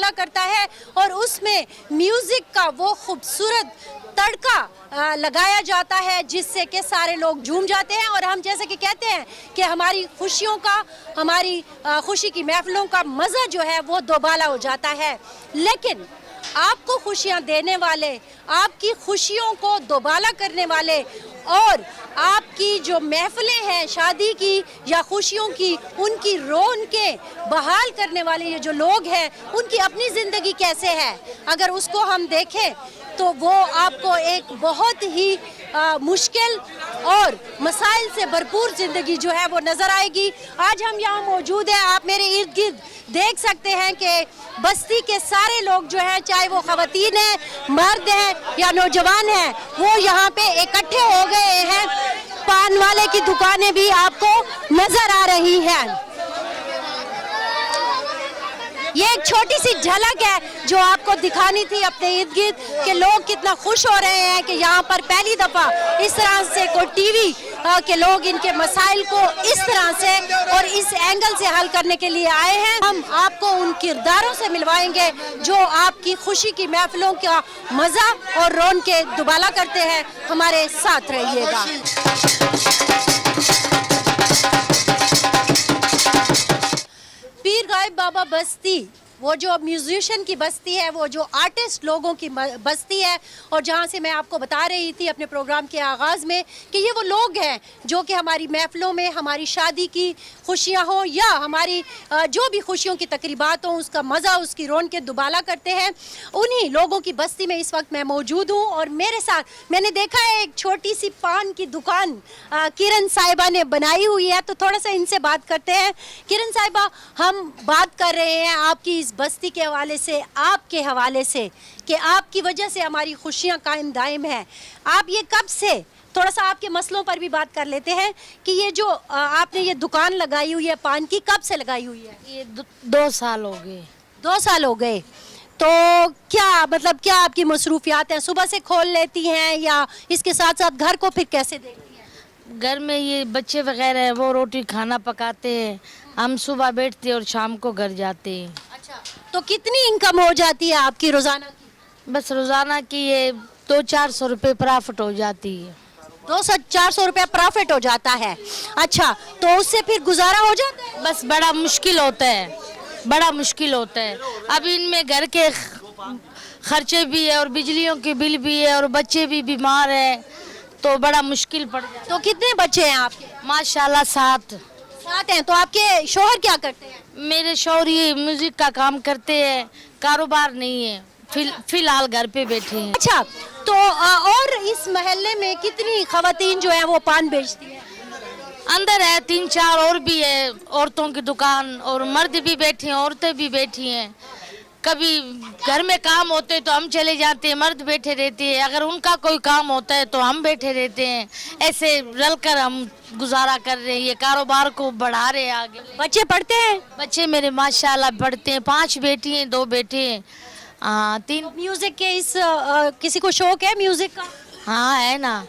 दुबाला करता है और उसमें म्यूजिक का वो खूबसूरत तड़का लगाया जाता है जिससे कि सारे लोग झूम जाते हैं। और हम जैसे कि कहते हैं कि हमारी खुशियों का, हमारी खुशी की महफिलों का मज़ा जो है वो दोबाला हो जाता है। लेकिन आपको खुशियां देने वाले, आपकी खुशियों को दोबाला करने वाले और आपकी जो महफिलें हैं शादी की या खुशियों की, उनकी रौनकें बहाल करने वाले ये जो लोग हैं, उनकी अपनी ज़िंदगी कैसे है, अगर उसको हम देखें तो वो आपको एक बहुत ही मुश्किल और मसाइल से भरपूर ज़िंदगी जो है वो नज़र आएगी। आज हम यहाँ मौजूद हैं, आप मेरे इर्द गिर्द देख सकते हैं कि बस्ती के सारे लोग जो हैं, चाहे वो ख़वातीन हैं, मर्द हैं या नौजवान हैं, वो यहाँ पे इकट्ठे हो गए हैं। पान वाले की दुकानें भी आपको नज़र आ रही हैं। ये एक छोटी सी झलक है जो आपको दिखानी थी अपने इर्द गिर्द कि लोग कितना खुश हो रहे हैं कि यहाँ पर पहली दफ़ा इस तरह से कोई टीवी के लोग इनके मसाइल को इस तरह से और इस एंगल से हल करने के लिए आए हैं। हम आपको उन किरदारों से मिलवाएंगे जो आपकी खुशी की महफिलों का मज़ा और रौनकें दुबाला करते हैं। हमारे साथ रहिएगा। पीर गायब बाबा बस्ती, वो जो म्यूजिशियन की बस्ती है, वो जो आर्टिस्ट लोगों की बस्ती है, और जहाँ से मैं आपको बता रही थी अपने प्रोग्राम के आगाज़ में कि ये वो लोग हैं जो कि हमारी महफ़िलों में, हमारी शादी की खुशियाँ हों या हमारी जो भी खुशियों की तकरीबात हों, उसका मज़ा, उसकी रौनकें दुबाला करते हैं। उन्हीं लोगों की बस्ती में इस वक्त मैं मौजूद हूँ और मेरे साथ मैंने देखा है एक छोटी सी पान की दुकान किरण साहिबा ने बनाई हुई है, तो थोड़ा सा इनसे बात करते हैं। किरण साहिबा, हम बात कर रहे हैं आपकी इस बस्ती के हवाले से, आपके हवाले से, कि आपकी वजह से हमारी खुशियां कायम दायम हैं। आप ये कब से, थोड़ा सा आपके मसलों पर भी बात कर लेते हैं कि ये जो आपने ये दुकान लगाई हुई है पान की, कब से लगाई हुई है? ये 2 साल हो गए। 2 साल हो गए। तो क्या मतलब क्या आपकी मसरूफियात हैं? सुबह से खोल लेती हैं या इसके साथ साथ घर को फिर कैसे देखती हैं? घर में ये बच्चे वगैरह हैं, वो रोटी खाना पकाते हैं, हम सुबह बैठते हैं और शाम को घर जाते हैं। अच्छा, तो कितनी इनकम हो जाती है आपकी रोजाना की? बस रोजाना की ये 200-400 रुपये प्रॉफिट हो जाती है। 200-400 रुपया प्रॉफिट हो जाता है। अच्छा, तो उससे फिर गुजारा हो जाता है? बस बड़ा मुश्किल होता है, बड़ा मुश्किल होता है। अब इनमें घर के खर्चे भी है और बिजलियों के बिल भी है और बच्चे भी बीमार है, तो बड़ा मुश्किल पड़ जाता है। तो कितने बच्चे हैं आपके? माशाल्लाह 7 हैं। तो आपके शौहर क्या करते हैं? मेरे शौहर ये म्यूजिक का काम करते हैं, कारोबार नहीं है, फिलहाल घर पे बैठे हैं। अच्छा, तो और इस मोहल्ले में कितनी खवातीन जो है वो पान बेचती हैं? अंदर है 3-4 और भी है, औरतों की दुकान, और मर्द भी बैठे हैं, औरतें भी बैठी हैं। कभी घर में काम होते तो हम चले जाते हैं, मर्द बैठे रहते हैं, अगर उनका कोई काम होता है तो हम बैठे रहते हैं। ऐसे रलकर हम गुजारा कर रहे हैं, ये कारोबार को बढ़ा रहे हैं आगे। बच्चे पढ़ते हैं? बच्चे मेरे माशाल्लाह पढ़ते हैं, 5 बेटी हैं, 2 बेटे हैं। 3 म्यूजिक के इस किसी को शौक है म्यूजिक का? हाँ है ना,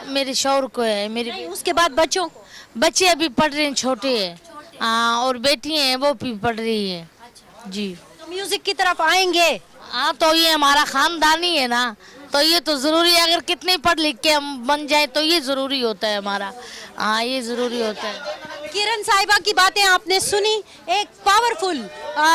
मेरे शौहर को है। नहीं, उसके बाद बच्चों को? बच्चे अभी पढ़ रहे हैं, छोटे हैं। हाँ, और बेटी हैं वो भी पढ़ रही है। जी, तो म्यूजिक की तरफ आएंगे? हाँ, तो ये हमारा खानदानी है ना, तो ये तो जरूरी है। अगर कितने पढ़ लिख के हम बन जाए तो ये जरूरी होता है हमारा। हाँ, ये जरूरी होता है। किरण साहिबा की बातें आपने सुनी। एक पावरफुल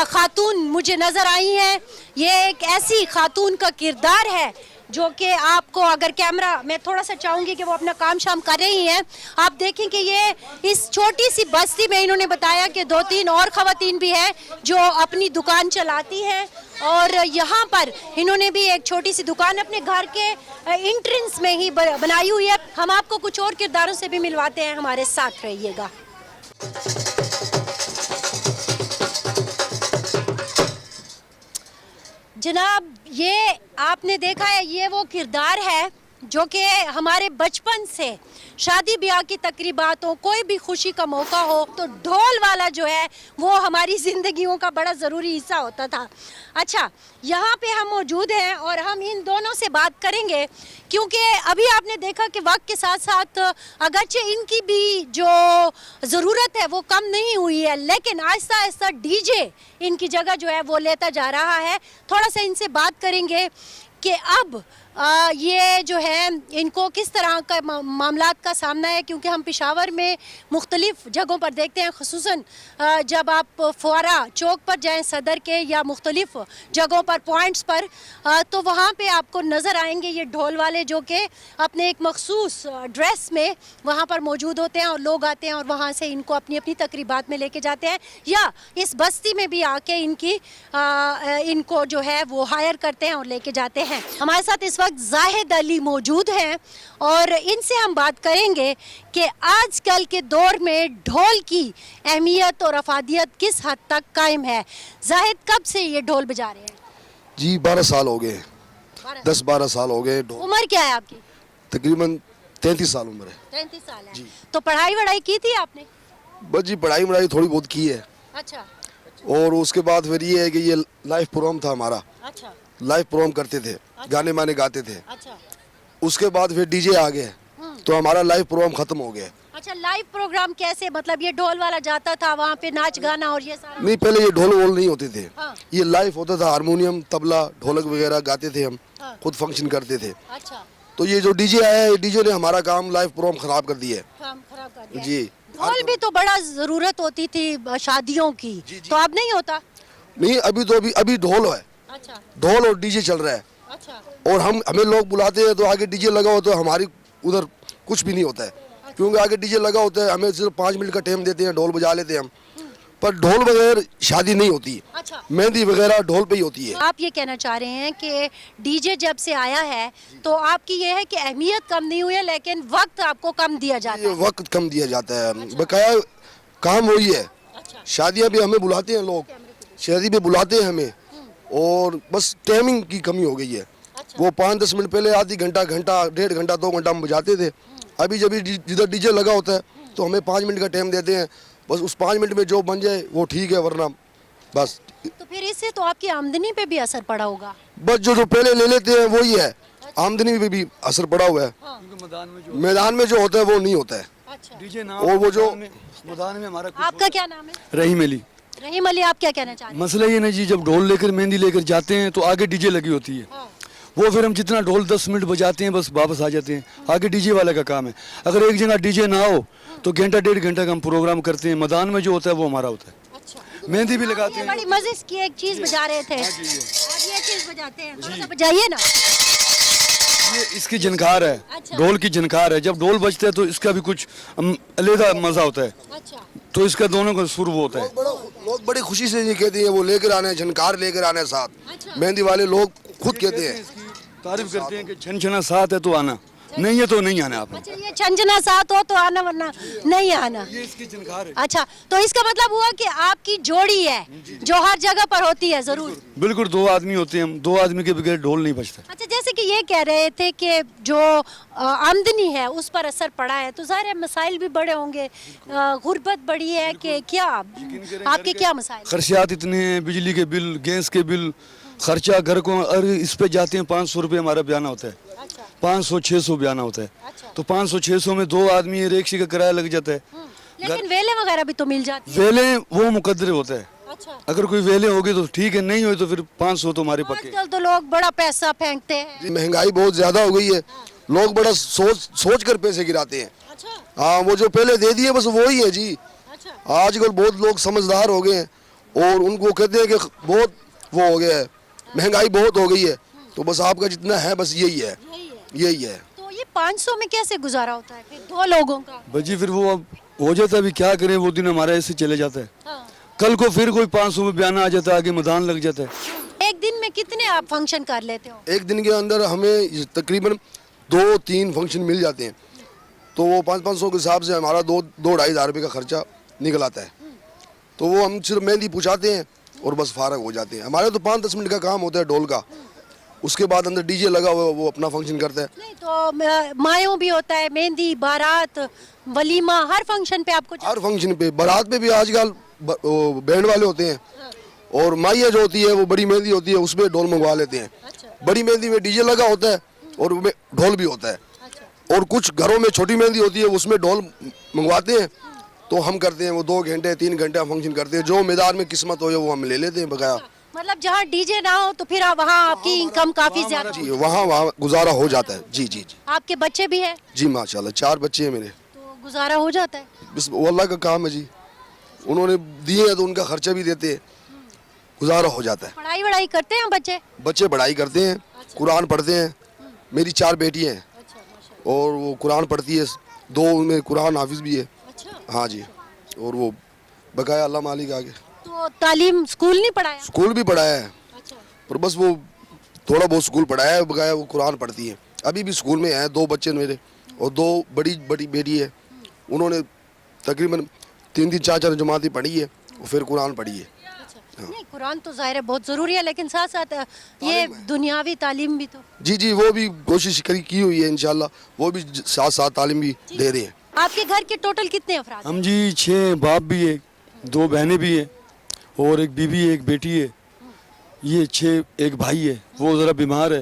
खातून मुझे नजर आई है। ये एक ऐसी खातून का किरदार है जो कि आपको, अगर कैमरा, मैं थोड़ा सा चाहूँगी कि वो अपना काम शाम कर रही हैं, आप देखें कि ये इस छोटी सी बस्ती में इन्होंने बताया कि 2-3 और ख़वातीन भी हैं जो अपनी दुकान चलाती हैं, और यहाँ पर इन्होंने भी एक छोटी सी दुकान अपने घर के एंट्रेंस में ही बनाई हुई है। हम आपको कुछ और किरदारों से भी मिलवाते हैं, हमारे साथ रहिएगा। जनाब, ये आपने देखा है, ये वो किरदार है जो कि हमारे बचपन से शादी ब्याह की तकरीबात हो, कोई भी खुशी का मौका हो तो ढोल वाला जो है वो हमारी ज़िंदगियों का बड़ा ज़रूरी हिस्सा होता था। अच्छा, यहाँ पे हम मौजूद हैं और हम इन दोनों से बात करेंगे क्योंकि अभी आपने देखा कि वक्त के साथ साथ अगरचे इनकी भी जो ज़रूरत है वो कम नहीं हुई है, लेकिन आहिस्ता आहिस्ता डीजे इनकी जगह जो है वो लेता जा रहा है। थोड़ा सा इनसे बात करेंगे कि अब ये जो है इनको किस तरह का मामलात का सामना है, क्योंकि हम पेशावर में मुख्तलिफ़ जगहों पर देखते हैं, ख़ुसूसन जब आप फुआरा चौक पर जाएं सदर के या मुख्तलिफ़ जगहों पर पॉइंट्स पर, तो वहाँ पे आपको नज़र आएंगे ये ढोल वाले जो कि अपने एक मखसूस ड्रेस में वहाँ पर मौजूद होते हैं और लोग आते हैं और वहाँ से इनको अपनी अपनी तकरीबात में लेके जाते हैं या इस बस्ती में भी आके इनको जो है वो हायर करते हैं और लेके जाते हैं। हमारे साथ इस वक्त जाहिद अली मौजूद हैं और इनसे हम बात करेंगे कि आजकल के दौर में ढोल की अहमियत और अफादियत किस हद तक कायम है। जाहिद, कब से ये ढोल बजा रहे हैं? जी 12 साल हो गए, 10-12 साल हो गए। उम्र क्या है आपकी? तकरीबन 33 साल उम्र है। 33 साल है जी। तो पढ़ाई वढ़ाई की थी आपने? बस जी पढ़ाई वढ़ाई थोड़ी बहुत की है। अच्छा और उसके बाद फिर ये है कि ये लाइव प्रोग्राम था हमारा, अच्छा लाइव प्रोग्राम करते थे, गाने माने गाते थे। अच्छा उसके बाद फिर डीजे आ गए तो हमारा लाइव प्रोग्राम खत्म हो गया। अच्छा, लाइव प्रोग्राम कैसे? मतलब ये ढोल वाला जाता था वहाँ पे नाच गाना और ये सारा? नहीं, पहले ये ढोल वोल नहीं होते थे। हाँ। ये लाइव होता था, हारमोनियम तबला ढोलक वगैरह गाते थे हम, हाँ। खुद फंक्शन करते थे। अच्छा, तो ये जो डीजे आया है, डीजे ने हमारा काम लाइव प्रोग्राम खराब कर दिया है। काम खराब कर दिया। जी। ढोल भी तो बड़ा जरूरत होती थी शादियों की, तो अब नहीं होता? नहीं, अभी ढोल है, अच्छा ढोल और डीजे चल रहा है। अच्छा और हमें लोग बुलाते हैं तो आगे डीजे लगा हो तो हमारी उधर कुछ भी नहीं होता है, क्योंकि आगे डीजे लगा होता है। हमें सिर्फ 5 मिनट का टाइम देते हैं, ढोल बजा लेते हैं हम, पर ढोल बगैर शादी नहीं होती। अच्छा, मेहंदी वगैरह ढोल पे ही होती है। आप ये कहना चाह रहे हैं कि डीजे जब से आया है तो आपकी ये है कि अहमियत कम नहीं हुई है, लेकिन वक्त आपको कम दिया जाता ये है। वक्त कम दिया जाता है, बकाया काम वही है। अच्छा, शादियाँ भी हमें बुलाते हैं लोग, शादी पे बुलाते हैं हमें, और बस टाइमिंग की कमी हो गई है। वो 5-10 मिनट पहले आधी घंटा 1.5 घंटा 2 घंटा हम बजाते थे। अभी जब जिधर डीजे लगा होता है तो हमें 5 मिनट का टाइम देते हैं, बस उस 5 मिनट में जो बन जाए वो ठीक है, वरना बस। तो फिर इससे तो आपकी आमदनी पे भी असर पड़ा होगा। बस जो पहले ले लेते हैं वही है, आमदनी पे भी असर पड़ा हुआ है। मैदान में जो होता है वो नहीं होता है। अच्छा, डीजे ना और वो जो मैदान में हमारा आपका क्या नाम है? रहीम अली। रहीम अली, आप क्या कहना चाह रहे हैं? मसला ये ना जी, जब ढोल लेकर मेहंदी लेकर जाते हैं तो आगे डीजे लगी होती है। हाँ। वो फिर हम जितना ढोल 10 मिनट बजाते हैं बस वापस आ जाते हैं। आगे डीजे वाले का काम है। अगर एक जगह डीजे ना हो तो घंटा 1.5 घंटा का हम प्रोग्राम करते हैं। मैदान में जो होता है वो हमारा होता है। अच्छा, मेहंदी भी लगाते ये हैं। बड़ी मजे की एक चीज बजा रहे थे, अब ये चीज बजाते हैं, थोड़ा सा बजाइए ना। ये इसकी झनकार है, अच्छा। ढोल की झनकार है। जब ढोल बजता है तो इसका भी कुछ अलग मजा होता है। अच्छा, तो इसका दोनों का सुर वो होता है। लोग बड़ी खुशी से ये कहते हैं वो लेकर आने, झनकार लेकर आने साथ। अच्छा। मेहंदी वाले लोग खुद कहते हैं, तारीफ करते हैं कि छनछना साथ है तो आना, नहीं है तो नहीं आना आपने। अच्छा, ये छंजना साथ हो तो आना, वरना नहीं आना। ये इसकी झनकार है। अच्छा, तो इसका मतलब हुआ कि आपकी जोड़ी है जो हर जगह पर होती है जरूर। बिल्कुल, 2 आदमी होते हैं हम, 2 आदमी के बगैर ढोल नहीं बजता। अच्छा, जैसे कि ये कह रहे थे कि जो आमदनी है उस पर असर पड़ा है, तो ज़ाहिर है मसाइल भी बड़े होंगे, गुर्बत बड़ी है कि क्या, आपके क्या मसाइल? खर्चात इतने हैं, बिजली के बिल, गैस के बिल, खर्चा घर को, और इस पे जाते हैं 500 रुपये हमारा बयाना होता है। अच्छा, 500-600 बयाना होता है। अच्छा। तो 500-600 में 2 आदमी रिक्शे का किराया लग जाता है। लेकिन वेले वगैरह भी तो मिल जाती है। वेले वो मुकद्दर होता है। अच्छा, अगर कोई वेले होगी तो ठीक है, नहीं हुई तो फिर 500 तो हमारे पक्के। आजकल तो लोग बड़ा पैसा फेंकते हैं। महंगाई बहुत ज्यादा हो गई है, लोग बड़ा सोच कर पैसे गिराते हैं। अच्छा, हाँ, वो जो पहले दे दिए बस वही है जी। अच्छा, आजकल बहुत लोग समझदार हो गए हैं और उनको कहते हैं कि बहुत वो हो गया है, महंगाई बहुत हो गई है, तो बस आपका जितना है बस यही है, यही है। तो ये 500 में कैसे गुजारा होता है फिर 2 लोगों का? बजी फिर वो अब हो जाता है, अभी क्या करें, वो दिन हमारा ऐसे चले जाता है। हाँ। कल को फिर कोई 500 में बयाना आ जाता है, आगे मैदान लग जाता है। एक दिन में कितने आप फंक्शन कर लेते हो? एक दिन के अंदर हमें तकरीबन 2-3 फंक्शन मिल जाते हैं, तो वो 500-500 के हिसाब से हमारा 2-2-2.5 हज़ार रुपये का खर्चा निकल आता है। तो वो हम सिर्फ मेहंदी पूछाते हैं और बस फारग हो जाते हैं। हमारे तो 5-10 मिनट का काम होता है ढोल का, اس کے بعد اندر ڈی جے لگا ہوا ہے، وہ اپنا فنکشن کرتا ہے. نہیں تو مایوں بھی ہوتا ہے، مہندی، بارات، ولیمہ، ہر فنکشن پہ آپ کو ہر فنکشن پہ، بارات پہ بھی آج کل بینڈ والے ہوتے ہیں، اور مائیا جو ہوتی ہے وہ بڑی مہندی ہوتی ہے، اس میں ڈھول منگوا لیتے ہیں. بڑی مہندی میں ڈی جے لگا ہوتا ہے اور اس میں ڈھول بھی ہوتا ہے. اور کچھ گھروں میں چھوٹی مہندی ہوتی ہے، اس میں ڈھول منگواتے ہیں تو ہم کرتے ہیں وہ 2 گھنٹے 3 گھنٹے ہم فنکشن کرتے ہیں. جو میدان میں قسمت ہو وہ ہم لے لیتے ہیں بقایا. مطلب جہاں ڈی جے نہ ہو تو پھر وہاں آپ کی انکم کافی زیادہ جی وہاں گزارا ہو جاتا ہے. جی جی جی آپ کے بچے بھی ہیں جی ماشاءاللہ 4 بچے ہیں میرے. تو گزارا ہو جاتا ہے. بس وہ اللہ کا کام ہے جی، انہوں نے دیے ہیں تو ان کا خرچہ بھی دیتے ہیں، گزارا ہو جاتا ہے. پڑھائی وڑھائی کرتے ہیں بچے؟ بچے پڑھائی کرتے ہیں، قرآن پڑھتے ہیں. میری 4 بیٹی ہیں اور وہ قرآن پڑھتی ہے، 2 میں قرآن حافظ بھی ہے. ہاں جی، اور وہ بقایا اللہ مالک آگے. تو تعلیم اسکول نہیں پڑھایا؟ اسکول بھی پڑھایا ہے پر بس وہ تھوڑا بہت اسکول پڑھایا ہے بقایا، وہ قرآن پڑھتی ہے. ابھی بھی اسکول میں ہیں 2 بچے میرے، اور 2 بڑی بیٹی ہے، انہوں نے تقریباً 3 4 جماعتیں پڑھی ہے اور پھر قرآن پڑھی ہے. نہیں قرآن تو ظاہر ہے بہت ضروری ہے، لیکن ساتھ ساتھ یہ دنیاوی تعلیم بھی تو. جی جی وہ بھی کوشش کی ہوئی ہے انشاءاللہ، وہ بھی ساتھ ساتھ تعلیم بھی دے رہے ہیں. آپ کے گھر کے ٹوٹل کتنے افراد ہیں؟ ہم جی 6 باپ بھی ہے، 2 بہنیں بھی ہیں اور ایک بیوی ہے، ایک بیٹی ہے. یہ 6 ایک بھائی ہے، وہ ذرا بیمار ہے،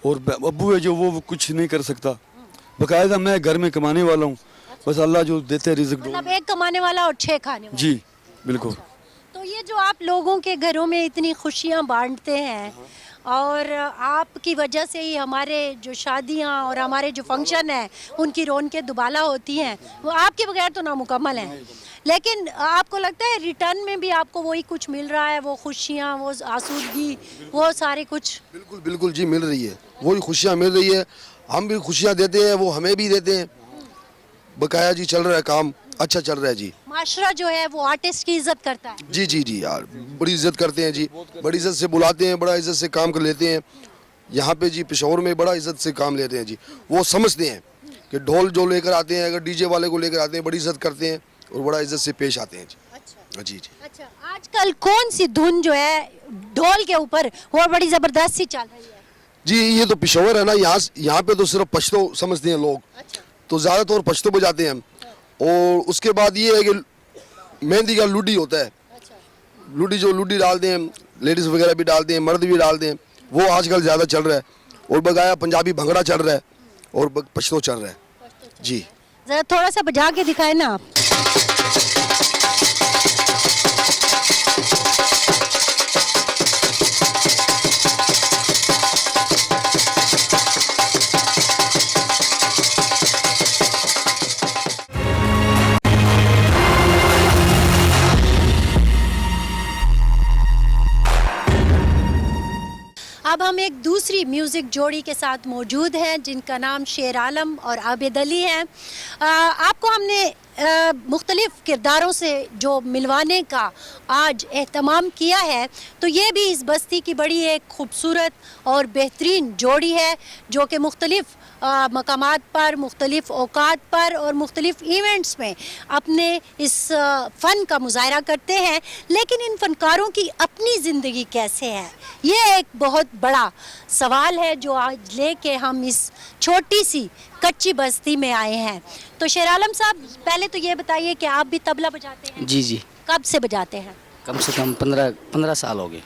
اور ابو ہے جو وہ کچھ نہیں کر سکتا. باقاعدہ میں گھر میں کمانے والا ہوں، بس اللہ جو دیتے رزق. مطلب ایک کمانے والا اور 6 کھانے والا. جی بالکل. تو یہ جو آپ لوگوں کے گھروں میں اتنی خوشیاں بانٹتے ہیں، اور آپ کی وجہ سے ہی ہمارے جو شادیاں اور ہمارے جو فنکشن ہیں ان کی رونقیں دوبالا ہوتی ہیں، وہ آپ کے بغیر تو نامکمل ہیں. لیکن آپ کو لگتا ہے ریٹرن میں بھی آپ کو وہی کچھ مل رہا ہے، وہ خوشیاں، وہ آسودگی، وہ سارے کچھ؟ بالکل جی مل رہی ہے، وہی خوشیاں مل رہی ہے. ہم بھی خوشیاں دیتے ہیں، وہ ہمیں بھی دیتے ہیں. بقایا جی چل رہا ہے کام، اچھا چل رہا ہے جی. معاشرہ جو ہے وہ آرٹسٹ کی عزت کرتا ہے. جی جی جی یار بڑی عزت کرتے ہیں جی، بڑی عزت سے بلاتے ہیں، بڑا عزت سے کام کر لیتے ہیں. یہاں پہ جی پشاور میں بڑا عزت سے کام لیتے ہیں جی. وہ سمجھتے ہیں کہ ڈھول جو لے کر آتے ہیں، اگر ڈی جے والے کو لے کر آتے ہیں بڑی عزت کرتے ہیں اور بڑا عزت سے پیش آتے ہیں جی. جی جی اچھا آج کل کون سی دھن جو ہے ڈھول کے اوپر وہ بڑی زبردست سی چل رہی ہے؟ جی یہ تو پشاور ہے نا، یہاں پہ تو صرف پشتو سمجھتے ہیں لوگ، تو زیادہ طور پشتو بجاتے ہیں ہم. اور اس کے بعد یہ ہے کہ مہندی کا لوڈی ہوتا ہے، لوڈی ڈالتے ہیں، لیڈیز وغیرہ بھی ڈالتے ہیں، مرد بھی ڈالتے ہیں. وہ آج کل زیادہ چل رہا ہے. اور بقایا پنجابی بھنگڑا چل رہا ہے اور پشتو چل رہا ہے. جی ذرا تھوڑا سا بجا کے دکھائے نا آپ. اب ہم ایک دوسری میوزک جوڑی کے ساتھ موجود ہیں جن کا نام شیر عالم اور عابد علی ہے. آپ کو ہم نے مختلف کرداروں سے جو ملوانے کا آج اہتمام کیا ہے، تو یہ بھی اس بستی کی بڑی ایک خوبصورت اور بہترین جوڑی ہے جو کہ مختلف مقامات پر، مختلف اوقات پر اور مختلف ایونٹس میں اپنے اس فن کا مظاہرہ کرتے ہیں. لیکن ان فنکاروں کی اپنی زندگی کیسے ہے، یہ ایک بہت بڑا سوال ہے جو آج لے کے ہم اس چھوٹی سی کچی بستی میں آئے ہیں. تو شیر عالم صاحب پہلے تو یہ بتائیے کہ آپ بھی طبلہ بجاتے ہیں؟ جی جی کب سے بجاتے ہیں؟ کم سے کم 15 سال ہو گئے.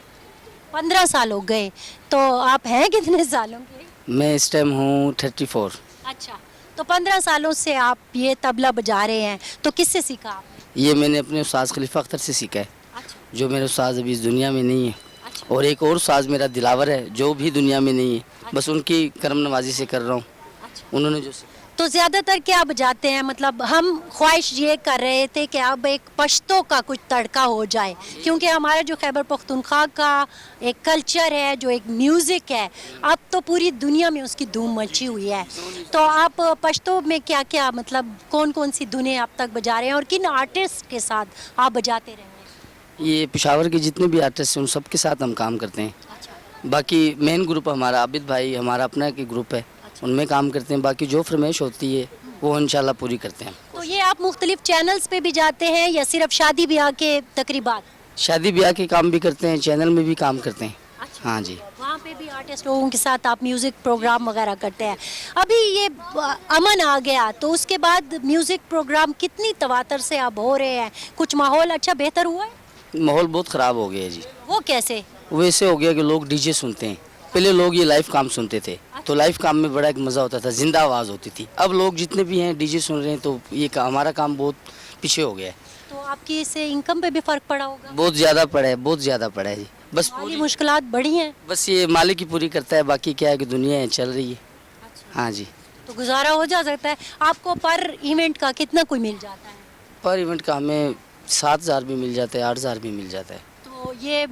15 سال ہو گئے. تو آپ ہیں کتنے سالوں کے؟ میں اس ٹائم ہوں 34. اچھا تو 15 سالوں سے آپ یہ طبلہ بجا رہے ہیں، تو کس سے سیکھا آپ نے؟ یہ میں نے اپنے استاد خلیفہ اختر سے سیکھا ہے، اچھا جو میرے استاد ابھی اس دنیا میں نہیں ہے. اچھا اور ایک اور استاد میرا دلاور ہے جو بھی دنیا میں نہیں ہے، بس ان کی کرم نوازی سے کر رہا ہوں. اچھا. انہوں نے جو سیکھا. تو زیادہ تر کیا بجاتے ہیں؟ مطلب ہم خواہش یہ کر رہے تھے کہ اب ایک پشتو کا کچھ تڑکا ہو جائے، کیونکہ ہمارا جو خیبر پختونخوا کا ایک کلچر ہے، جو ایک میوزک ہے، اب تو پوری دنیا میں اس کی دھوم مچی ہوئی ہے. تو آپ پشتو میں کیا کیا، مطلب کون کون سی دھنیں اب تک بجا رہے ہیں اور کن آرٹسٹ کے ساتھ آپ بجاتے رہے ہیں؟ یہ پشاور کے جتنے بھی آرٹسٹ ہیں ان سب کے ساتھ ہم کام کرتے ہیں. باقی مین گروپ ہمارا عابد بھائی، ہمارا اپنا ایک گروپ ہے، ان میں کام کرتے ہیں. باقی جو فرمائش ہوتی ہے وہ انشاءاللہ پوری کرتے ہیں. تو یہ آپ مختلف چینلز پہ بھی جاتے ہیں یا صرف شادی بیاہ کے تقریبات؟ شادی بیاہ کے کام بھی کرتے ہیں، چینل میں بھی کام کرتے ہیں. ہاں جی وہاں پہ और भी आर्टिस्ट लोगों के साथ आप म्यूजिक प्रोग्राम वगैरह करते हैं। अभी ये अमन आ गया तो उसके बाद म्यूजिक प्रोग्राम कितनी तवातर से अब हो रहे हैं, कुछ माहौल अच्छा बेहतर हुआ है? माहौल बहुत ख़राब हो गया है जी। वो कैसे? वैसे हो गया कि लोग डीजे सुनते हैं, पहले लोग ये लाइव काम सुनते थे तो लाइव काम में बड़ा एक मज़ा होता था, जिंदा आवाज़ होती थी। अब लोग जितने भी हैं डीजे सुन रहे हैं तो ये हमारा काम बहुत पीछे हो गया है। तो आपकी इससे इनकम पे भी फर्क पड़ा होगा? बहुत ज़्यादा पड़ा है, बहुत ज़्यादा पड़ा है जी। बस माली मुश्किलात बढ़ी हैं? बस ये मालिक ही पूरी करता है, बाकी क्या है कि दुनिया है चल रही है। हाँ जी। तो गुजारा हो जा सकता है। आपको पर इवेंट का कितना कोई मिल जाता है? पर इवेंट का हमें 7,000 भी मिल जाता है, 8,000 भी मिल जाता है। तो ये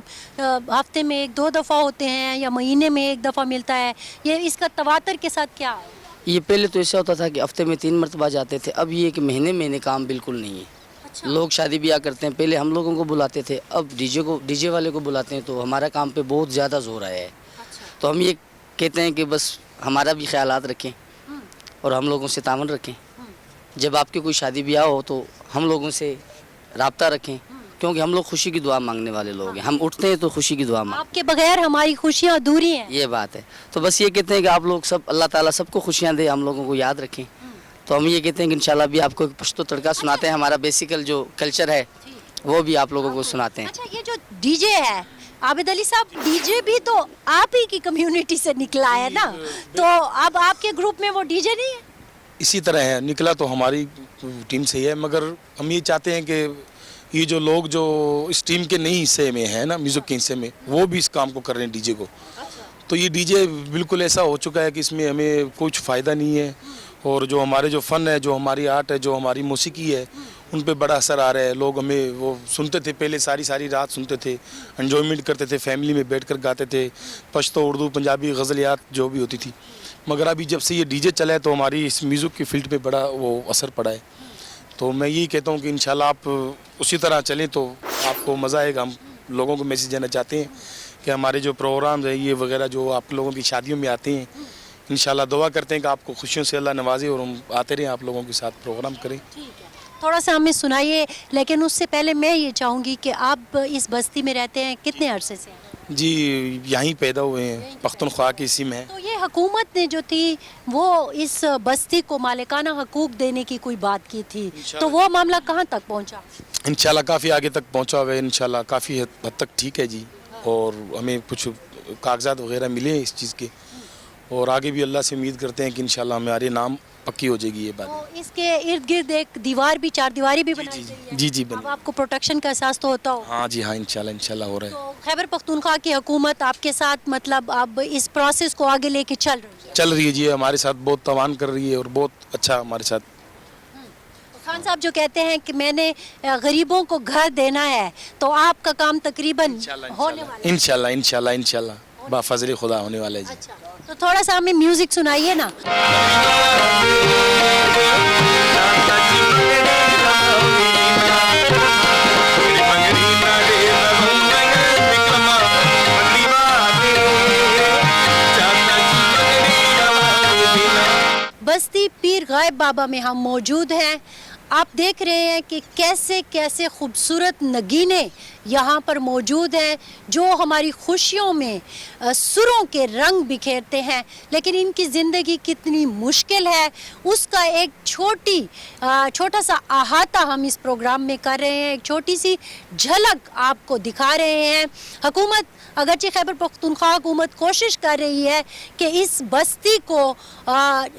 हफ्ते में 1-2 दफ़ा होते हैं या महीने में 1 दफ़ा मिलता है, ये इसका तवातर के साथ क्या है? ये पहले तो ऐसा होता था कि हफ्ते में 3 मरतबा जाते थे, अब ये कि महीने महीने काम बिल्कुल नहीं है। अच्छा। लोग शादी ब्याह करते हैं, पहले हम लोगों को बुलाते थे, अब डीजे वाले को बुलाते हैं तो हमारा काम पे बहुत ज़्यादा जोर आया है। अच्छा। तो हम ये कहते हैं कि बस हमारा भी ख्यालात रखें और हम लोगों से तामन रखें। जब आपकी कोई शादी ब्याह हो तो हम लोगों से राब्ता रखें, क्योंकि हम लोग खुशी की दुआ मांगने वाले लोग हैं। हम उठते हैं तो खुशी की दुआ मांग, आपके बगैर हमारी खुशियाँ अधूरी हैं। ये बात है। तो बस ये कहते हैं कि आप लोग सब, अल्लाह ताला सबको खुशियाँ दे, हम लोगों को याद रखें। तो हम ये कहते हैं कि इंशाल्लाह भी आपको एक पश्तो तड़का सुनाते हैं, हमारा बेसिकल जो कल्चर है वो भी आप लोगों को सुनाते हैं। अच्छा, ये जो डीजे है आबिद अली साहब, डीजे भी तो आप ही की कम्युनिटी से निकला है ना, तो अब आपके ग्रुप में वो डीजे नहीं है? इसी तरह है, निकला तो हमारी टीम से ही है, मगर हम ये चाहते हैं कि ये जो लोग जो इस टीम के नई हिस्से में है ना, म्यूज़िक के हिस्से में, वो भी इस काम को कर रहे हैं डीजे को। तो ये डीजे बिल्कुल ऐसा हो चुका है कि इसमें हमें कुछ फ़ायदा नहीं है, और जो हमारे जो फ़न है, जो हमारी आर्ट है, जो हमारी मौसीकी है, उन पे बड़ा असर आ रहा है। लोग हमें वो सुनते थे, पहले सारी रात सुनते थे, एन्जॉयमेंट करते थे, फैमिली में बैठकर गाते थे, पश्तो, उर्दू, पंजाबी, गज़लियात जो भी होती थी। मगर अभी जब से ये डीजे चला है तो हमारी इस म्यूज़िक की फील्ड पे बड़ा वो असर पड़ा है। तो मैं यही कहता हूँ कि इंशाल्लाह आप उसी तरह चलें तो आपको मज़ा आएगा। हम लोगों को मैसेज देना चाहते हैं कि हमारे जो प्रोग्राम्स हैं ये वगैरह जो आप लोगों की शादियों में आते हैं, इंशाल्लाह दुआ करते हैं कि आपको खुशियों से अल्लाह नवाजे और हम आते रहें, आप लोगों के साथ प्रोग्राम करें। थोड़ा सा हमें सुनाइए, लेकिन उससे पहले मैं ये चाहूँगी कि आप इस बस्ती में रहते हैं कितने अरसे से? जी, यहीं पैदा हुए हैं, पख्तूनख्वा की सिम है। तो ये हुकूमत ने जो थी वो इस बस्ती को मालिकाना हकूक देने की कोई बात की थी, तो वो मामला कहाँ तक पहुँचा? इंशाल्लाह काफ़ी आगे तक पहुंचा हुआ है, इंशाल्लाह काफ़ी हद तक ठीक है जी। और हमें कुछ कागजात वगैरह मिले हैं इस चीज़ के, और आगे भी अल्लाह से उम्मीद करते हैं कि इंशाल्लाह हमारे नाम पक्की हो जाएगी ये बात। तो इसके इर्द गिर्द एक दीवार भी, 4 दीवारी भी बनाई गई है। जी अब आपको प्रोटेक्शन का एहसास तो होता हो? हाँ जी हाँ, इंशाल्लाह हो रहा है। तो खैबर पख्तूनख्वा की हुकूमत आपके साथ, मतलब अब इस प्रोसेस को आगे लेके चल रही है? जी, हमारे साथ बहुत तवान कर रही है और बहुत अच्छा हमारे साथ। खान साहब जो कहते हैं कि मैंने गरीबों को घर देना है, तो आपका काम तकरीबन होने वाला है। इंशाल्लाह बाफजल खुदा होने वाला है जी। अच्छा, तो थोड़ा सा हमें म्यूजिक सुनाइए ना। बस्ती पीर गायब बाबा में हम मौजूद हैं। आप देख रहे हैं कि कैसे कैसे खूबसूरत नगीने यहाँ पर मौजूद हैं जो हमारी खुशियों में सुरों के रंग बिखेरते हैं, लेकिन इनकी ज़िंदगी कितनी मुश्किल है उसका एक छोटा सा अहाता हम इस प्रोग्राम में कर रहे हैं, एक छोटी सी झलक आपको दिखा रहे हैं। हुकूमत, अगरचे खैबर पख्तूनख्वा हुकूमत कोशिश कर रही है कि इस बस्ती को,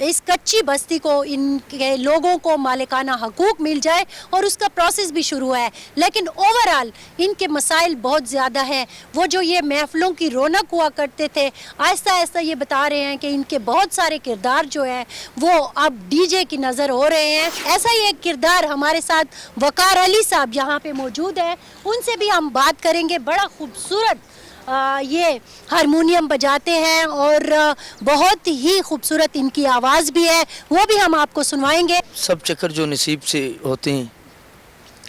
इस कच्ची बस्ती को, इनके लोगों को मालिकाना हकूक मिल जाए, और उसका प्रोसेस भी शुरू है, लेकिन ओवरऑल इनके मसाइल बहुत ज़्यादा हैं। वो जो ये महफिलों की रौनक हुआ करते थे, आहिस्ता आहिस्ता ये बता रहे हैं कि इनके बहुत सारे किरदार जो हैं वो अब डीजे की नज़र हो रहे हैं। ऐसा ही एक किरदार हमारे साथ वकार अली साहब यहाँ पे मौजूद है, उनसे भी हम बात करेंगे। बड़ा खूबसूरत ये हारमोनियम बजाते हैं और बहुत ही खूबसूरत इनकी आवाज़ भी है, वो भी हम आपको सुनवाएंगे। सब चक्कर जो नसीब से होते हैं,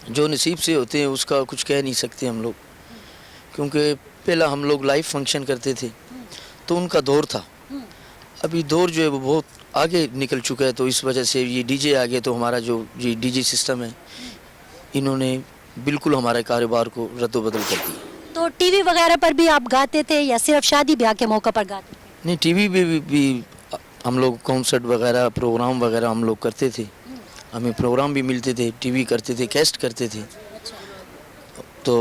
जो नसीब से होते हैं उसका कुछ कह नहीं सकते हम लोग, क्योंकि पहला हम लोग लाइव फंक्शन करते थे तो उनका दौर था, अभी दौर जो है वो बहुत आगे निकल चुका है, तो इस वजह से ये डीजे आ गए। तो हमारा जो ये डीजे सिस्टम है, इन्होंने बिल्कुल हमारे कारोबार को रद्दोबदल कर दिया। तो तो टीवी वगैरह पर भी आप गाते थे या सिर्फ शादी ब्याह के मौके पर गाते थे? नहीं, टीवी पे भी हम लोग कॉन्सर्ट वगैरह प्रोग्राम वगैरह हम लोग करते थे, हमें प्रोग्राम भी मिलते थे, टीवी करते थे, कैस्ट करते थे। तो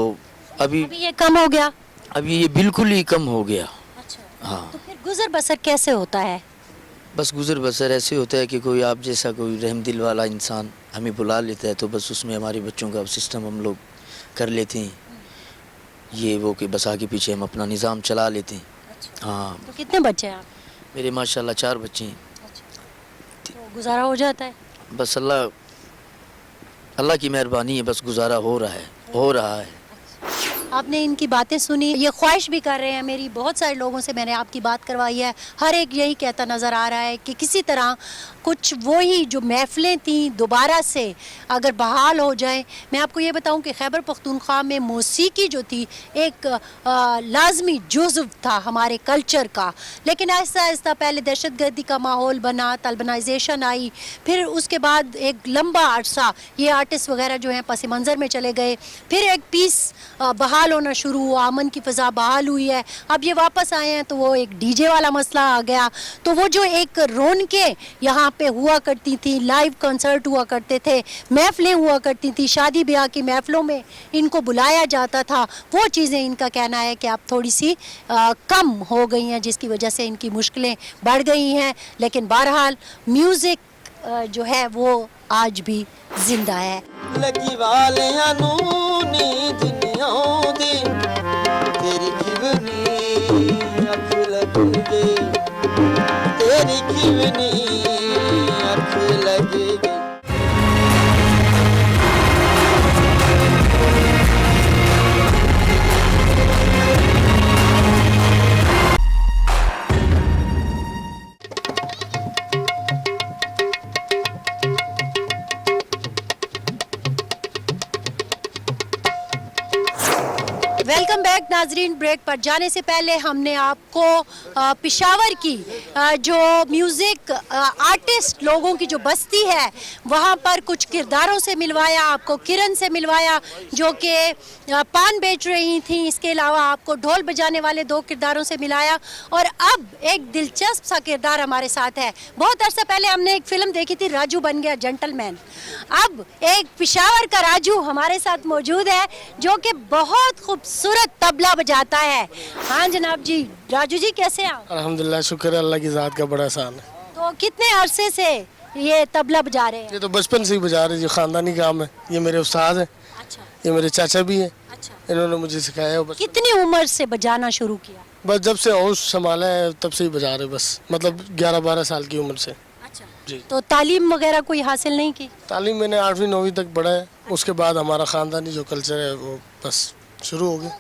अभी अभी ये कम हो गया? अभी ये बिल्कुल ही कम हो गया। अच्छा, हाँ, तो फिर गुजर बसर कैसे होता है? बस गुजर बसर ऐसे होता है कि कोई आप जैसा कोई रहम दिल वाला इंसान हमें बुला लेता है, तो बस उसमें हमारे बच्चों का सिस्टम हम लोग कर लेते हैं, ये वो कि बस आगे पीछे हम अपना निज़ाम चला लेते हैं। हाँ, तो कितने बच्चे हैं आप? मेरे माशाल्लाह 4 बच्चे हैं। तो गुजारा हो जाता है? बस अल्लाह की मेहरबानी है, बस गुजारा हो रहा है। आपने इनकी बातें सुनी, ये ख्वाहिश भी कर रहे हैं मेरी, बहुत सारे लोगों से मैंने आपकी बात करवाई है, हर एक यही कहता नज़र आ रहा है कि किसी तरह कुछ वही जो महफिलें थी दोबारा से अगर बहाल हो जाए। मैं आपको ये बताऊं कि खैबर पख्तूनख्वा में मौसीकी जो थी एक लाजमी जुज़्व था हमारे कल्चर का, लेकिन आहिस्ता आहिस्ता पहले दहशतगर्दी का माहौल बना, तलबनाइजेशन आई, फिर उसके बाद एक लंबा अरसा ये आर्टिस्ट वगैरह जो हैं पस मंज़र में चले गए, फिर एक पीस बहाल होना शुरू हुआ, अमन की फ़ज़ा बहाल हुई है, अब ये वापस आए हैं तो वो एक डीजे वाला मसला आ गया। तो वो जो एक रौनकें यहाँ पे हुआ करती थी, लाइव कंसर्ट हुआ करते थे, महफिलें हुआ करती थी, शादी ब्याह की महफिलों में इनको बुलाया जाता था, वो चीज़ें इनका कहना है कि अब थोड़ी सी कम हो गई हैं, जिसकी वजह से इनकी मुश्किलें बढ़ गई हैं। लेकिन बहरहाल म्यूज़िक जो है वो आज भी जिंदा है। लगी वालियां नू नींद नहीं आउंदी, तेरी खिवनी अख लग गई, तेरी खिवनी अख लग गई। वेलकम बैक नाजरीन। ब्रेक पर जाने से पहले हमने आपको पेशावर की जो म्यूज़िक आर्टिस्ट लोगों की जो बस्ती है वहाँ पर कुछ किरदारों से मिलवाया, आपको किरण से मिलवाया जो कि पान बेच रही थी, इसके अलावा आपको ढोल बजाने वाले 2 किरदारों से मिलाया, और अब एक दिलचस्प सा किरदार हमारे साथ है। बहुत अर्सा पहले हमने एक फ़िल्म देखी थी राजू बन गया जेंटलमैन, अब एक पेशावर का राजू हमारे साथ मौजूद है जो कि बहुत खूबसूरत तबला बजाता है। हाँ जनाब जी, राजू जी कैसे हैं आप? अल्हम्दुलिल्लाह, शुक्र है अल्लाह की ज़ात का, बड़ा आसान है। तो कितने अरसे से ये तबला बजा रहे हैं? ये तो बचपन से ही बजा रहे हैं, ये ख़ानदानी काम है। ये मेरे उस्ताद हैं, अच्छा ये मेरे चाचा भी हैं, अच्छा। इन्होंने मुझे सिखाया है। बस कितनी उम्र से बजाना शुरू किया? बस जब से होश संभाला है तब से ही बजा रहे, बस मतलब 11-12 साल की उम्र से। अच्छा जी। तो तालीम वगैरह कोई हासिल नहीं की? तालीम मैंने 8वीं-9वीं तक पढ़ा है, उसके बाद हमारा ख़ानदानी जो कल्चर है वो बस शुरू हो गया।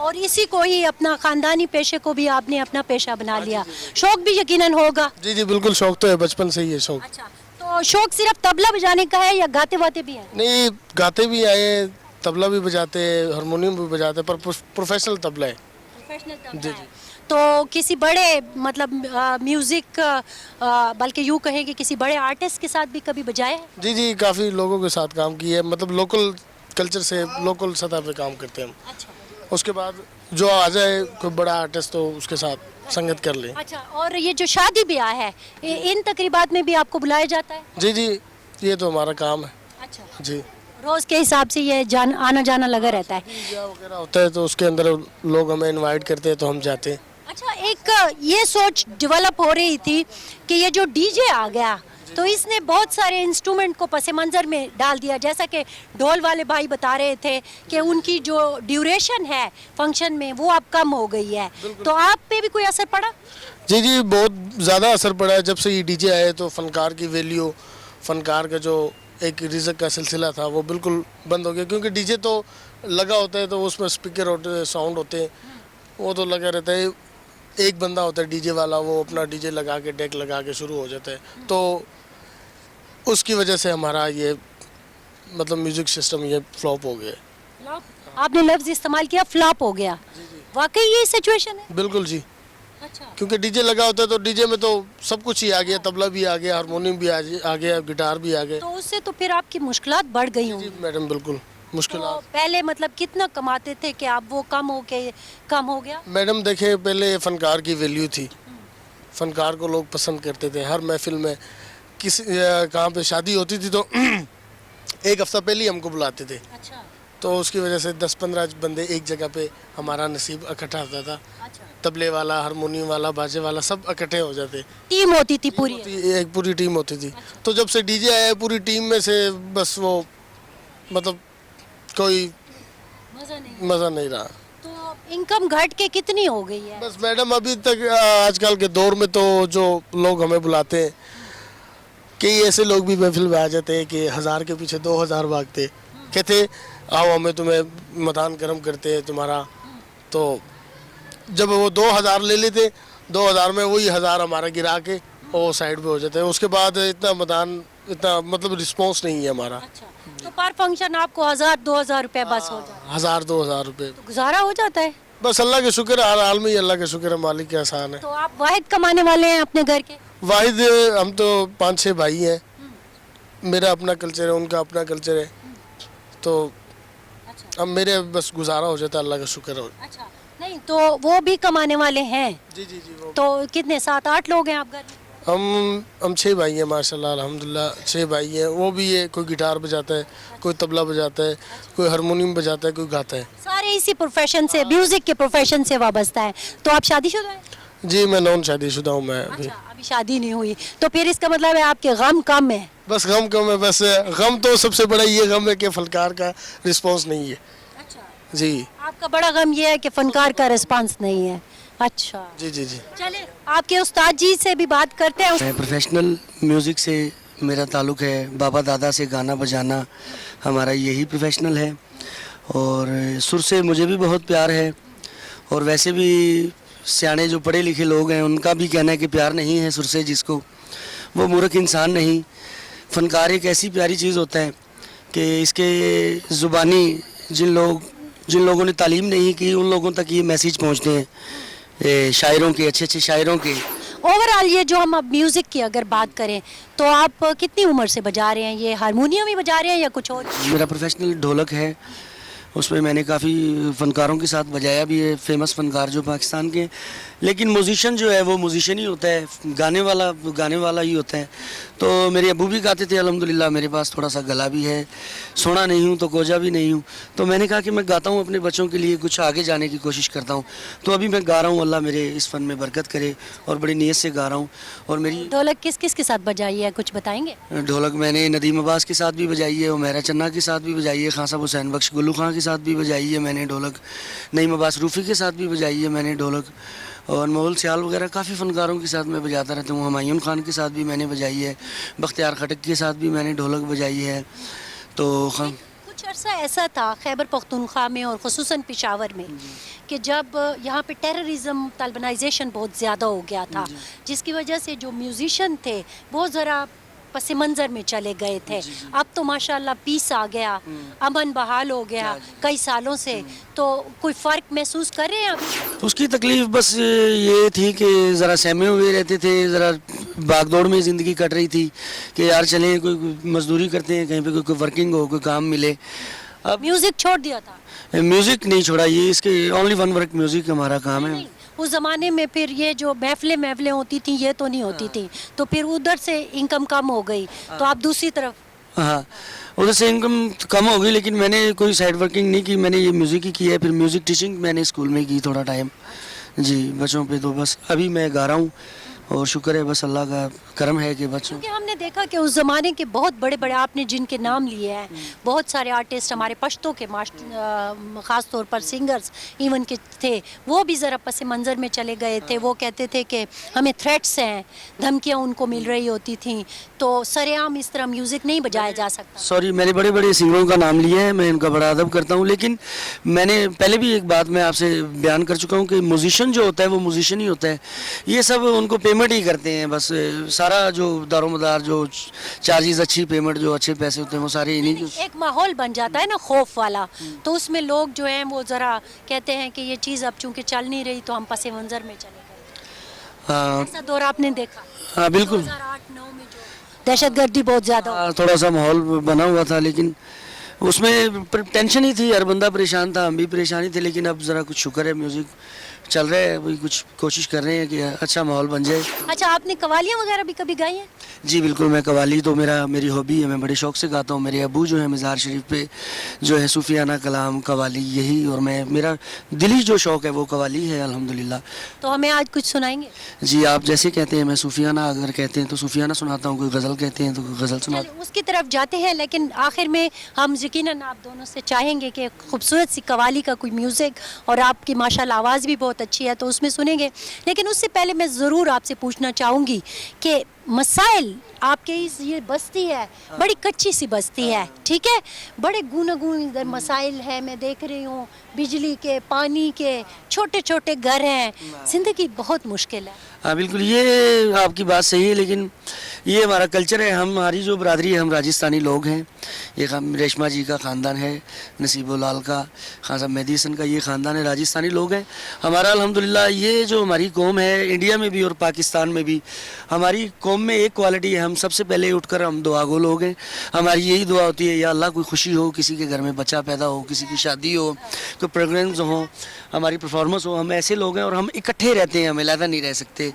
और इसी को ही अपना खानदानी पेशे को भी आपने अपना पेशा बना लिया, शौक भी यकीनन होगा? जी जी बिल्कुल, शौक तो है, बचपन से ही है शौक। अच्छा, तो शौक सिर्फ तबला बजाने का है या गाते वाते भी हैं? नहीं, गाते भी आए, तबला भी बजाते हैं, हारमोनियम भी बजाते हैं, पर प्रोफेशनल तबला है। प्रोफेशनल तबला जी, है। तो किसी बड़े मतलब म्यूज़िक बल्कि यूँ कहें कि किसी बड़े आर्टिस्ट के साथ भी कभी बजाए हैं? जी जी, काफ़ी लोगों के साथ काम किया है, मतलब लोकल कल्चर से लोकल सतह पे काम करते हैं हम। अच्छा उसके बाद जो आ जाए कोई बड़ा आर्टिस्ट तो उसके साथ संगत कर ले। अच्छा, और ये जो शादी ब्याह है इन तकरीबात में भी आपको बुलाया जाता है? जी जी, ये तो हमारा काम है। अच्छा, जी, रोज़ के हिसाब से ये आना जाना लगा रहता है? ब्याह वगैरह होता है तो उसके अंदर लोग हमें इनवाइट करते हैं तो हम जाते हैं। अच्छा, एक ये सोच डेवलप हो रही थी कि ये जो डीजे आ गया तो इसने बहुत सारे इंस्ट्रूमेंट को पस मंज़र में डाल दिया, जैसा कि ढोल वाले भाई बता रहे थे कि उनकी जो ड्यूरेशन है फंक्शन में वो अब कम हो गई है, तो आप पे भी कोई असर पड़ा? जी जी, बहुत ज़्यादा असर पड़ा है। जब से ये डीजे आए तो फ़नकार की वैल्यू, फ़नकार का जो एक रिज़्क का सिलसिला था वो बिल्कुल बंद हो गया, क्योंकि डीजे तो लगा होता है तो उसमें स्पीकर होते हैं, साउंड होते हैं, वो तो लगा रहता है। एक बंदा होता है डीजे वाला, वो अपना डीजे लगा के डेक लगा के शुरू हो जाता है, तो उसकी वजह से हमारा ये मतलब म्यूज़िक सिस्टम ये फ्लॉप हो गया। आपने लफ्ज़ इस्तेमाल किया फ्लॉप हो गया, वाकई ये सिचुएशन है? बिल्कुल जी, अच्छा, क्योंकि डीजे लगा होता है तो डीजे में तो सब कुछ ही आ गया, तबला भी आ गया, हारमोनियम भी आ गया, गिटार भी आ गया। तो उससे तो फिर आपकी मुश्किलात बढ़ गई जी होंगी? मैडम बिल्कुल। تو मुश्किलात। पहले मतलब कितना कमाते थे कि अब वो कम हो गया? मैडम देखे पहले फनकार की वैल्यू थी, फनकार को लोग पसंद करते थे। हर महफिल में किसी कहाँ पे शादी होती थी तो एक हफ्ता पहले ही हमको बुलाते थे, अच्छा तो उसकी वजह से 10-15 बंदे एक जगह पे हमारा नसीब इकट्ठा होता था। अच्छा, तबले वाला, हारमोनियम वाला, बाजे वाला सब इकट्ठे हो जाते। टीम होती थी पूरी? एक पूरी टीम होती थी। तो जब से डीजे आया पूरी टीम में से बस वो मतलब कोई मज़ा नहीं रहा। तो इनकम घट के कितनी हो गई है? बस मैडम अभी तक आजकल के दौर में तो जो लोग हमें बुलाते हैं, कई ऐसे लोग भी महफिल में आ जाते हैं कि 1000 के पीछे 2000 भागते, कहते आओ हमें तुम्हें मदान करम करते हैं तुम्हारा। तो जब वो 2000 ले लेते, 2000 में वही 1000 हमारा गिरा के और साइड पे हो जाते हैं। उसके बाद इतना मदान, इतना मतलब रिस्पॉन्स नहीं है हमारा। अच्छा, तो पर फंक्शन आपको 1000-2000 रुपए बस हो जाता है? 1000-2000 रुपये तो गुजारा हो जाता है? बस अल्लाह के शुक्र है, हर हाल में ही अल्लाह के शुक्र है, मालिक के एहसान है। तो आप वाहिद कमाने वाले हैं अपने घर के? वाहिद हम तो 5-6 भाई हैं, मेरा अपना कल्चर है, उनका अपना कल्चर है, तो अब मेरे बस गुजारा हो जाता है, अल्लाह का शुक्र है। अच्छा, नहीं तो वो भी कमाने वाले हैं? जी जी जी वो तो कितने 7-8 लोग हैं आप घर में? हम 6 भाई हैं माशाल्लाह अल्हम्दुलिल्लाह, 6 भाई हैं। वो भी है, कोई गिटार बजाता है, कोई तबला बजाता है, कोई हारमोनियम बजाता है, कोई गाता है। सारे इसी प्रोफेशन से, म्यूजिक के प्रोफेशन से वाबस्ता है। तो आप शादीशुदा हैं? जी मैं नॉन शादीशुदा हूँ मैं अभी। अच्छा, अभी शादी नहीं हुई, तो फिर इसका मतलब है आपके गम कम है? बस गम कम है, बस गम तो सबसे बड़ा ये गम है कि फनकार का रिस्पॉन्स नहीं है। अच्छा, जी आपका बड़ा गम ये है कि फनकार का रिस्पांस नहीं है। अच्छा, जी जी जी। चले आपके उस्ताद जी से भी बात करते हैं। मैं प्रोफेशनल म्यूज़िक से मेरा ताल्लुक़ है, बाबा दादा से गाना बजाना हमारा यही प्रोफेशनल है, और सुर से मुझे भी बहुत प्यार है। और वैसे भी सियाने जो पढ़े लिखे लोग हैं उनका भी कहना है कि प्यार नहीं है सुर से जिसको, वो मूर्ख इंसान नहीं। फ़नकार एक ऐसी प्यारी चीज़ होता है कि इसके ज़ुबानी जिन लोगों ने तालीम नहीं की उन लोगों तक ये मैसेज पहुँचते हैं, शायरों के, अच्छे अच्छे शायरों के। ओवरऑल ये जो हम अब म्यूजिक की अगर बात करें तो आप कितनी उम्र से बजा रहे हैं? ये हारमोनियम ही बजा रहे हैं या कुछ और? मेरा प्रोफेशनल ढोलक है, उसमें मैंने काफ़ी फ़नकारों के साथ बजाया भी है, फेमस फ़नकार जो पाकिस्तान के। लेकिन म्यूजिशियन जो है वो म्यूजिशियन ही होता है, गाने वाला ही होता है। तो मेरे अबू भी गाते थे अल्हम्दुलिल्लाह, मेरे पास थोड़ा सा गला भी है, सोना नहीं हूँ तो कोजा भी नहीं हूँ। तो मैंने कहा कि मैं गाता हूँ अपने बच्चों के लिए, कुछ आगे जाने की कोशिश करता हूँ। तो अभी मैं गा रहा हूँ, अल्लाह मेरे इस फ़न में बरकत करे, और बड़ी नीयत से गा रहा हूँ। और मेरी ढोलक किस किस के साथ बजाई है, कुछ बताएंगे? ढोलक मैंने नदीम अब्बास के साथ भी बजाई है, उमैरा चन्ना के साथ भी बजाई है, खान साहब हुसैन बख्श गुल्लू खां के साथ भी बजाई है मैंने ढोलक, नईम अब्बास रूफ़ी के साथ भी बजाई है मैंने ढोलक, और मोहल सियाल वगैरह काफ़ी फ़नकारों के साथ मैं बजाता रहता हूँ। हुमायूं खान के साथ भी मैंने बजाई है, बख्तियार खटक के साथ भी मैंने ढोलक बजाई है। तो कुछ अरसा ऐसा था खैबर पख्तूनख्वा में और ख़ुसूसन पेशावर में कि जब यहाँ पे टेररिज्म, तालिबानाइजेशन बहुत ज़्यादा हो गया था, जिसकी वजह से जो म्यूज़िशियन थे बहुत ज़रा पस मंज़र में चले गए थे। अब तो माशाल्लाह पीस आ गया, अमन बहाल हो गया कई सालों से। तो कोई फ़र्क महसूस कर रहे हैं अभी? उसकी तकलीफ़ बस ये थी कि ज़रा सहमे हुए रहते थे, ज़रा भागदौड़ में ज़िंदगी कट रही थी कि यार चलें कोई मजदूरी करते हैं, कहीं पे कोई वर्किंग हो, कोई काम मिले। अब म्यूज़िक छोड़ दिया था? म्यूज़िक नहीं छोड़ा, ये इसके ओनली वन वर्क म्यूज़िक हमारा काम है। उस ज़माने में फिर ये जो महफिलें होती थी ये तो नहीं होती थी, तो फिर उधर से इनकम कम हो गई, तो आप दूसरी तरफ? हाँ, उधर से इनकम कम हो गई, लेकिन मैंने कोई साइड वर्किंग नहीं की, मैंने ये म्यूज़िक ही की है। फिर म्यूज़िक टीचिंग मैंने स्कूल में की थोड़ा टाइम जी बच्चों पे। तो बस अभी मैं गा रहा हूँ और शुक्र है बस अल्लाह का करम है कि बच्चों। क्योंकि हमने देखा कि उस ज़माने के बहुत बड़े बड़े, आपने जिनके नाम लिए हैं, बहुत सारे आर्टिस्ट हमारे पश्तों के ख़ास तौर पर सिंगर्स इवन के थे, वो भी ज़रा पस मंज़र में चले गए थे। वो कहते थे कि हमें थ्रेट्स हैं, धमकियाँ उनको मिल रही होती थी, तो सरेआम इस तरह म्यूज़िक नहीं बजाया जा सकता। सॉरी, मैंने बड़े बड़े सिंगरों का नाम लिया है, मैं इनका बड़ा अदब करता हूँ, लेकिन मैंने पहले भी एक बात मैं आपसे बयान कर चुका हूँ कि म्यूजिशियन जो होता है वो म्यूजिशियन ही होता है। ये सब उनको पेमेंट ही करते हैं, बस सारा जो दारोमदार, जो चार्जेस, अच्छी पेमेंट, जो अच्छे पैसे होते हैं वो सारे इन्हीं के। एक माहौल बन जाता है ना खौफ वाला, तो उसमें लोग जो हैं वो ज़रा कहते हैं कि ये चीज़ अब चूँकि चल नहीं रही तो हम पस मंज़र में चले गए। हाँ ऐसा दौर आपने देखा? हाँ बिल्कुल, 2008-9 में जो दहशतगर्दी बहुत ज़्यादा थोड़ा सा माहौल बना हुआ था, लेकिन اس میں ٹینشن ہی تھی, ہر بندہ پریشان تھا, ہم بھی پریشان ہی تھے, لیکن اب ذرا کچھ شکر ہے میوزک چل رہا ہے, ابھی کچھ کوشش کر رہے ہیں کہ اچھا ماحول بن جائے. اچھا, آپ نے قوالیاں وغیرہ بھی کبھی گائی ہیں؟ جی بالکل, میں قوالی تو میری ہابی ہے, میں بڑے شوق سے گاتا ہوں. میرے ابو جو ہے مزار شریف پہ جو ہے صوفیانہ کلام قوالی یہی, اور میرا دلی جو شوق ہے وہ قوالی ہے الحمدللہ. تو ہمیں آج کچھ سنائیں گے؟ جی آپ جیسے کہتے ہیں, میں صوفیانہ اگر کہتے ہیں تو صوفیانہ سناتا ہوں, کوئی غزل کہتے ہیں تو کوئی غزل سناتا ہوں. اس کی طرف جاتے ہیں, لیکن آخر میں ہم یقیناً آپ دونوں سے چاہیں گے کہ خوبصورت سی قوالی کا کوئی میوزک, اور آپ کی ماشاءاللہ آواز بھی بہت اچھی ہے تو اس میں سنیں گے. لیکن اس سے پہلے میں ضرور آپ سے پوچھنا چاہوں گی کہ مسائل آپ کے یہ بستی ہے بڑی کچی سی بستی ہے, ٹھیک ہے, بڑے گوناگون ادھر مسائل ہے, میں دیکھ رہی ہوں بجلی کے, پانی کے, چھوٹے چھوٹے گھر ہیں, زندگی بہت مشکل ہے. ہاں بالکل, یہ آپ کی بات صحیح ہے, لیکن یہ ہمارا کلچر ہے. ہماری جو برادری ہے, ہم راجستھانی لوگ ہیں. یہ ریشما جی کا خاندان ہے, نصیب العال کا, خان صاحب مہدی حسن کا یہ خاندان ہے, راجستھانی لوگ ہیں. ہمارا الحمدللہ یہ جو ہماری قوم ہے انڈیا میں بھی اور پاکستان میں بھی, ہماری قوم میں ایک کوالٹی ہے, ہم سب سے پہلے اٹھ کر ہم دعا گو لوگ ہیں. ہماری یہی دعا ہوتی ہے, یا اللہ کوئی خوشی ہو, کسی کے گھر میں بچہ پیدا ہو, کسی کی شادی ہو, کوئی پروگرامز ہوں, ہماری پرفارمنس ہو, ہم ایسے لوگ ہیں اور ہم اکٹھے رہتے ہیں, ہم علیحدہ نہیں رہ سکتے.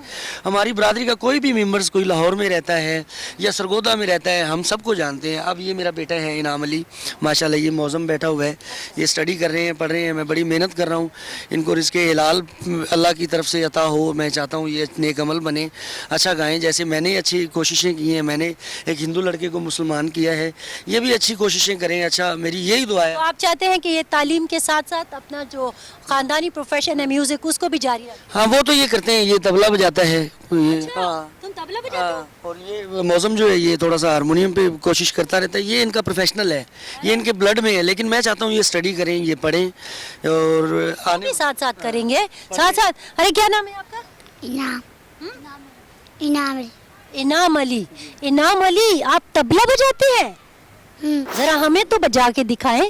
ہماری برادری کا کوئی بھی ممبرز, کوئی لاہور میں رہتا ہے یا سرگودا میں رہتا ہے, ہم سب کو جانتے ہیں. اب یہ میرا بیٹا ہے انعام علی, ماشاءاللہ یہ موزم بیٹھا ہوا ہے, یہ اسٹڈی کر رہے ہیں, پڑھ رہے ہیں. میں بڑی محنت کر رہا ہوں, ان کو رزق حلال اللہ کی طرف سے عطا ہو. میں چاہتا ہوں یہ نیک عمل بنے, اچھا گائیں, جیسے میں نے اچھی کوششیں کی ہیں, میں نے ایک ہندو لڑکے کو مسلمان کیا ہے, یہ بھی اچھی کوششیں کریں. اچھا, میری یہی دعا ہے. تو آپ چاہتے ہیں کہ یہ تعلیم کے ساتھ ساتھ اپنا جو خاندانی پروفیشن ہے میوزک, اس کو بھی جاری رکھیں؟ ہاں وہ تو یہ کرتے ہیں, یہ طبلہ بجاتا ہے. تم طبلہ بجاتے ہو؟ اور یہ موزم جو ہے یہ تھوڑا سا ہارمونیم پہ کوشش کرتا رہتا ہے. یہ ان کا پروفیشنل ہے, یہ ان کے بلڈ میں ہے, لیکن میں چاہتا ہوں یہ اسٹڈی کریں, یہ پڑھیں, اور آنے ساتھ ساتھ کریں گے ساتھ ساتھ. ارے کیا نام ہے آپ کا؟ انعام علی. انعام علی, آپ طبلہ بجاتے ہیں؟ ذرا ہمیں تو بجا کے دکھائیں.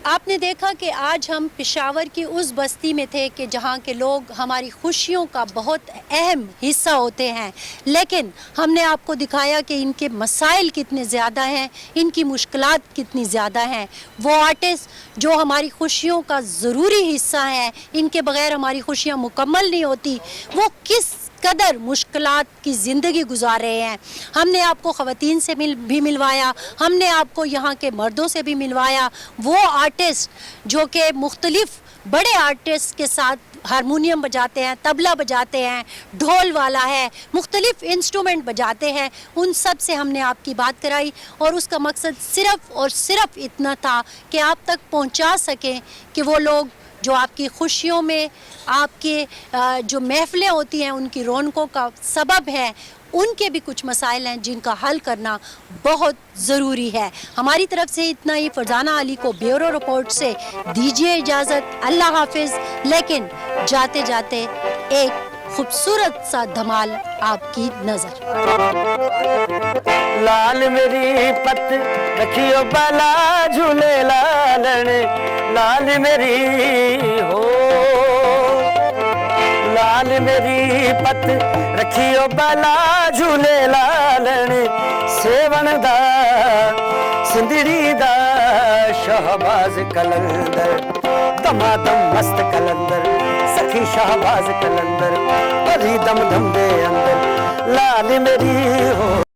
آپ نے دیکھا کہ آج ہم پشاور کی اس بستی میں تھے کہ جہاں کے لوگ ہماری خوشیوں کا بہت اہم حصہ ہوتے ہیں, لیکن ہم نے آپ کو دکھایا کہ ان کے مسائل کتنے زیادہ ہیں, ان کی مشکلات کتنی زیادہ ہیں. وہ آرٹسٹ جو ہماری خوشیوں کا ضروری حصہ ہیں, ان کے بغیر ہماری خوشیاں مکمل نہیں ہوتی, وہ کس قدر مشکلات کی زندگی گزار رہے ہیں. ہم نے آپ کو خواتین سے بھی ملوایا, ہم نے آپ کو یہاں کے مردوں سے بھی ملوایا. وہ آرٹسٹ جو کہ مختلف بڑے آرٹسٹ کے ساتھ ہارمونیم بجاتے ہیں, طبلہ بجاتے ہیں, ڈھول والا ہے, مختلف انسٹرومنٹ بجاتے ہیں, ان سب سے ہم نے آپ کی بات کرائی. اور اس کا مقصد صرف اور صرف اتنا تھا کہ آپ تک پہنچا سکیں کہ وہ لوگ جو آپ کی خوشیوں میں, آپ کے جو محفلیں ہوتی ہیں ان کی رونقوں کا سبب ہے, ان کے بھی کچھ مسائل ہیں جن کا حل کرنا بہت ضروری ہے. ہماری طرف سے اتنا ہی. فرزانہ علی کو بیورو رپورٹ سے دیجیے اجازت, اللہ حافظ. لیکن جاتے جاتے ایک خوبصورت سا دھمال آپ کی نظر. لال میری پت رکھیو بالا جھولے لالن, لال میری ہو, لال میری پت رکھیو بالا جھولے لالن, سیون دا سندری دا شہباز کلندر, دمادم مست کلندر, سخی شہباز کلندر, بری دم دم دے اندر, لال میری ہو.